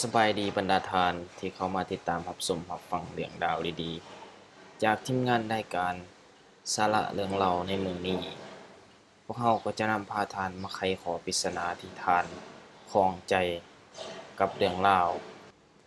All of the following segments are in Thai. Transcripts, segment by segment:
สบายดีบรรดาทานที่เข้ามาติดตามรับชมรับฟังเรื่องราวดีๆจากทีมงานรายการสาระเรื่องเล่าในมื้อนี้พวกเราก็จะนำพาทานมาไขข้อปริศนาที่ทานข้องใจกับเรื่องราว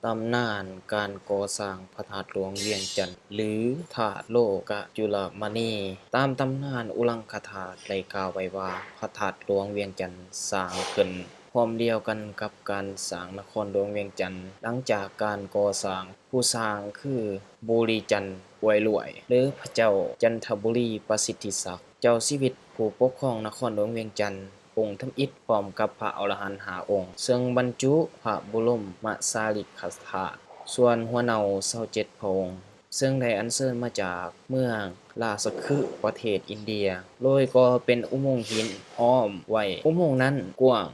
ตำนานการก่อสร้างพระธาตุหลวงเวียงจันทน์หรือธาตุโลกจุลมณีตามตำนานอุลังคธาตุได้กล่าวไว้ว่าพระธาตุหลวงเวียงจันทน์สร้างขึ้นพร้อมเดียวกันกับการสร้างนครหลวงเวียงจันทน์หลังจากการก่อสร้างผู้สร้างคือบุรีจันทน์อวยรวยหรือพระเจ้าจันทบุรีประสิทธิศักดิ์เจ้าชีวิตผู้ปกครองนครหลวงเวียงจันทน์องค์ทำอิฐพร้อมกับพระอรหันต์5องค์ซึ่งบรรจุพระบรมสารีริกธาตุส่วนหัวเนา27พระองค์ซึ่งได้อัญเชิญมาจากเมืองราชคฤห์ประเทศอินเดียโดยก่อเป็นอุโมงค์หินอ้อมไว้อุโมงค์นั้นกว้าง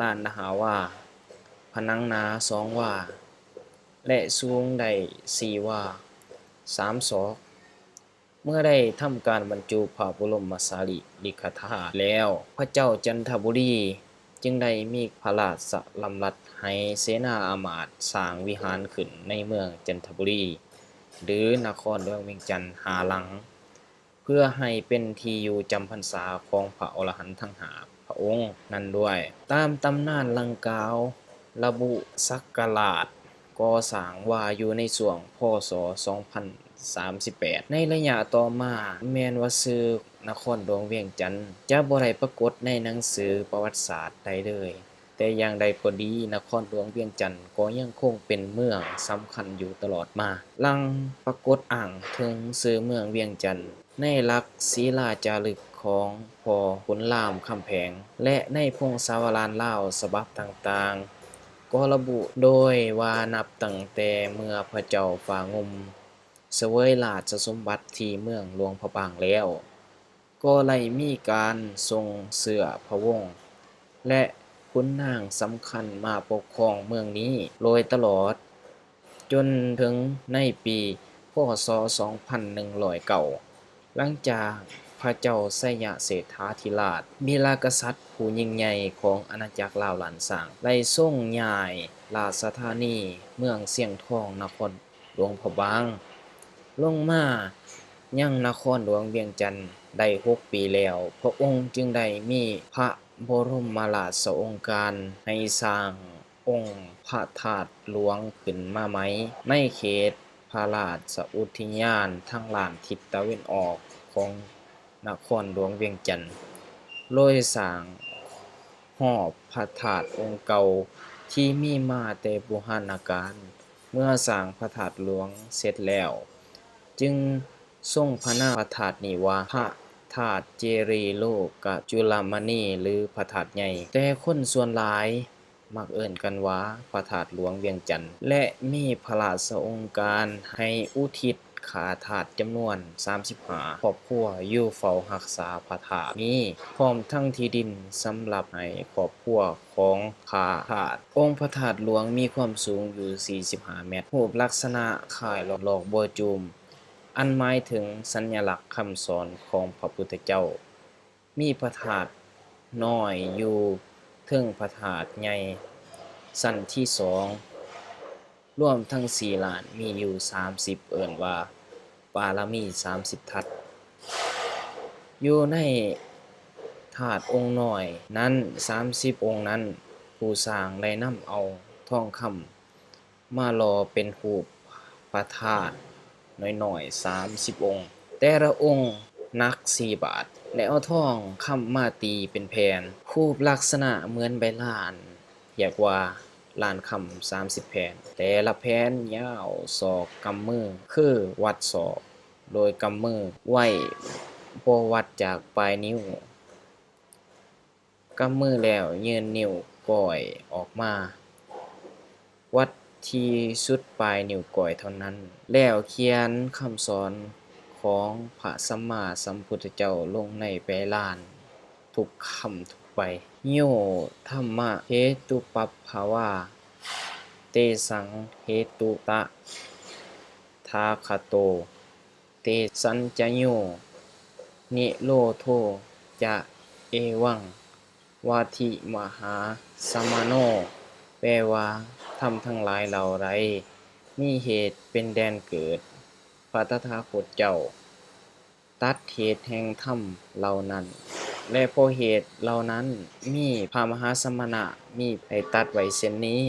ล้านหวาผนังหนา2วาและสูงได้4วา3ศอกเมื่อได้ทำการบรรจุพระบรมสารีริกธาตุแล้วพระเจ้าจันทบุรีจึงได้มีพระราชดำรัสให้เสนาอามาตย์สร้างวิหารขึ้นในเมืองจันทบุรีหรือนครหลวงเวียงจันทน์5หลังเพื่อให้เป็นที่อยู่จำพรรษาของพระอรหันต์ทั้ง5พระองค์นั้นด้วยตามตำนานดังกล่าวระบุศักราชก่อสร้างว่าอยู่ในช่วงพ.ศ. 2038ในระยะต่อมาแม้นว่าชื่อนครหลวงเวียงจันทน์จะบ่ได้ปรากฏในหนังสือประวัติศาสตร์ใดเลยแต่อย่างใดก็ดีนครหลวงเวียงจันทน์ก็ยังคงเป็นเมืองสำคัญอยู่ตลอดมาหลังปรากฏอ้างถึงชื่อเมืองเวียงจันทน์ในหลักศิลาจารึกของพ่อขุนรามคำแหงและในพงศาวดารลาวฉบับต่างๆก็ระบุโดยว่านับตั้งแต่เมื่อพระเจ้าฟ้างุ่มเสวยราชสมบัติที่เมืองหลวงพระบางแล้วก็ได้มีการทรงเสื้อพระวงศ์และขุนนางสำคัญมาปกครองเมืองนี้โดยตลอดจนถึงในปีพ.ศ. 2109หลังจากพระเจ้าไสยเศรษฐาธิราชวีรกษัตริย์ผู้ยิ่งใหญ่ของอาณาจักรลาวหลานสร้างได้ทรงย้ายราชธานีเมืองเสียงทองนครหลวงพระบางลงมายังนครหลวงเวียงจันทน์ได้6 ปีแล้วพระองค์จึงได้มีพระบรมราชโองการให้สร้างองค์พระธาตุหลวงขึ้นมาใหม่ในเขตพระราชอุทยานทางด้านทิศตะวันออกของนครหลวงเวียงจันทน์โดยสร้างฮอดพระธาตุองค์เก่าที่มีมาแต่โบราณกาลเมื่อสร้างพระธาตุหลวงเสร็จแล้วจึงทรงพระนามพระธาตุนี้ว่าพระธาตุเจรีโลกจุลมณีหรือพระธาตุใหญ่แต่คนส่วนหลายมักเอิ้นกันว่าพระธาตุหลวงเวียงจันทน์และมีพระราชโองการให้อุทิศขาธาตุจำนวน35ครอบครัวอยู่เฝ้ารักษาพระธาตุนี้พร้อมทั้งที่ดินสำหรับให้ครอบครัวของข้าทาสองค์พระธาตุหลวงมีความสูงอยู่45เมตรรูปลักษณะคล้ายหลอกบัวจูมอันหมายถึงสัญลักษณ์คำสอนของพระพุทธเจ้ามีพระธาตุน้อยอยู่เทิงพระธาตุใหญ่ชั้นที่2รวมทั้ง4ล้านมีอยู่30เอิ้นว่าบารมี30ทัศน์อยู่ในธาตุองค์น้อยนั้น30องค์นั้นผู้สร้างได้นำเอาทองคำมาหล่อเป็นรูปพระธาตุน้อยๆ30องค์แต่ละองค์หนัก4บาทและเอาทองคำมาตีเป็นแผ่นรูปลักษณะเหมือนใบลานเรียกว่าลานคำ30แผ่นแต่ละแผ่นยาวศอกกำมือคือวัดศอกโดยกำมือไว้บ่วัดจากปลายนิ้วกำมือแล้วยื่นนิ้วก้อยออกมาวัดที่สุดปลายนิ้วก้อยเท่านั้นแล้วเขียนคำสอนของพระสัมมาสัมพุทธเจ้าลงในใบลานทุกคำทุกใบโยธัมมะเหตุปัปภวาเตสังเหตุตะทาคโตเตสัญจโยนิโรโธจะเอวังวาทิมหาสมโน แปลว่าธรรมทั้งหลายเหล่าใดมีเหตุเป็นแดนเกิด พระตถาคตเจ้าตัดเหตุแห่งธรรมเหล่านั้น และเพราะเหตุเหล่านั้นมีพระมหาสมณะมีให้ตัดไว้เช่นนี้